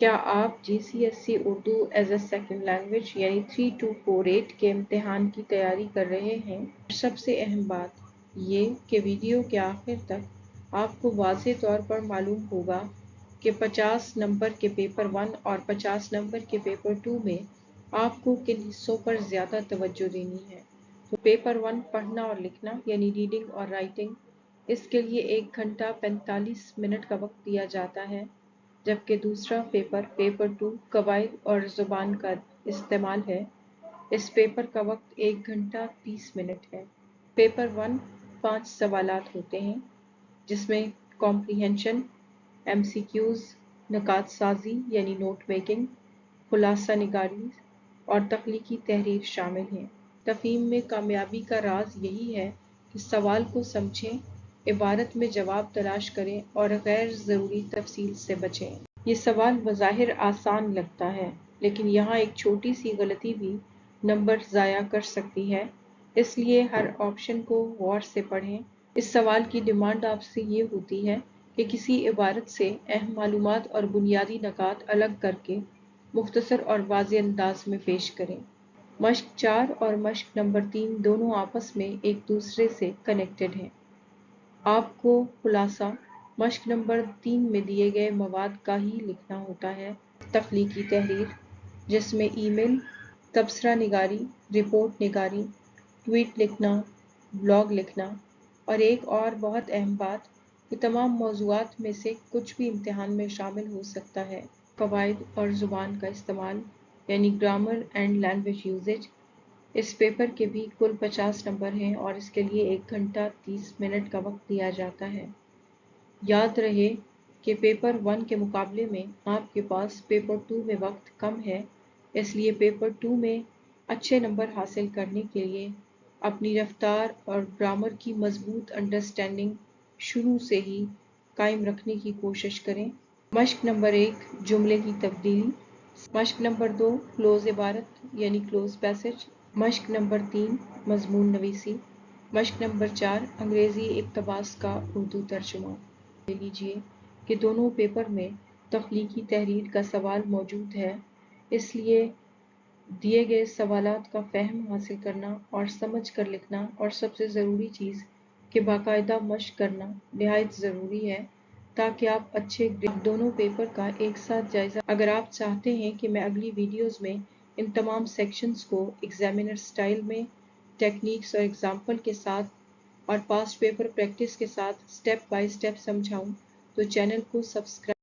क्या आप GCSE Urdu as a second language यानी 3248 के इम्तिहान की तैयारी कर रहे हैं? सबसे अहम बात ये कि वीडियो के आखिर तक आपको वाज़ेह तौर पर मालूम होगा कि 50 नंबर के पेपर 1 और 50 नंबर के पेपर 2 में आपको किन हिस्सों पर ज़्यादा तवज्जो देनी है। तो पेपर 1 पढ़ना और लिखना यानी रीडिंग और राइटिंग, इसके लिए 1 घंटा 45 मिनट का वक्त दिया जाता है, जबकि दूसरा पेपर 2 कवायद और ज़ुबान का इस्तेमाल है। इस पेपर का वक्त 1 घंटा 30 मिनट है। पेपर 1 5 सवालात होते हैं, जिसमें कॉम्प्रीहेंशन, MCQs, निकात साजी यानी नोट मेकिंग, खुलासा निगारी और तख्लीकी तहरीर शामिल हैं। तफहीम में कामयाबी का राज यही है कि सवाल को समझें, इबारत में जवाब तलाश करें और गैर ज़रूरी तफसील से बचें। ये सवाल बज़ाहिर आसान लगता है, लेकिन यहाँ एक छोटी सी गलती भी नंबर ज़ाया कर सकती है, इसलिए हर ऑप्शन को गौर से पढ़ें। इस सवाल की डिमांड आपसे ये होती है कि किसी इबारत से अहम मालूमात और बुनियादी नकात अलग करके मुख्तसर और वाज़ेह अंदाज में पेश करें। मश्क 4 और मश्क नंबर 3 दोनों आपस में एक दूसरे से कनेक्टेड हैं। आपको खुलासा मश्क नंबर 3 में दिए गए मवाद का ही लिखना होता है। तख्लीकी तहरीर, जिसमें ईमेल, तबसरा निगारी, रिपोर्ट निगारी, ट्वीट लिखना, ब्लॉग लिखना और एक और बहुत अहम बात कि तमाम मौज़ूआत में से कुछ भी इम्तिहान में शामिल हो सकता है। कवायद और ज़ुबान का इस्तेमाल यानी ग्रामर एंड लैंग्वेज यूजेज। इस पेपर के भी कुल 50 नंबर हैं और इसके लिए 1 घंटा 30 मिनट का वक्त दिया जाता है। याद रहे कि पेपर 1 के मुकाबले में आपके पास पेपर 2 में वक्त कम है, इसलिए पेपर 2 में अच्छे नंबर हासिल करने के लिए अपनी रफ्तार और ग्रामर की मजबूत अंडरस्टैंडिंग शुरू से ही कायम रखने की कोशिश करें। मश्क नंबर 1 जुमले की तब्दीली, मश्क नंबर 2 क्लोज इबारत यानी क्लोज पैसेज, मश्क नंबर 3 मजमून नवीसी, मश्क नंबर 4 अंग्रेज़ी इक़्तिबास का उर्दू तर्जुमा। ले लीजिए कि दोनों पेपर में तख्लीकी तहरीर का सवाल मौजूद है, इसलिए दिए गए सवालात का फ़हम हासिल करना और समझ कर लिखना और सबसे ज़रूरी चीज़ कि बाकायदा मश्क करना निहायत ज़रूरी है, ताकि आप अच्छे ग्रेड दोनों पेपर का एक साथ जायज़ा। अगर आप चाहते हैं कि मैं अगली वीडियोज़ में इन तमाम सेक्शंस को एग्जामिनर स्टाइल में टेक्निक्स और एग्जाम्पल के साथ और पास्ट पेपर प्रैक्टिस के साथ स्टेप बाय स्टेप समझाऊं, तो चैनल को सब्सक्राइब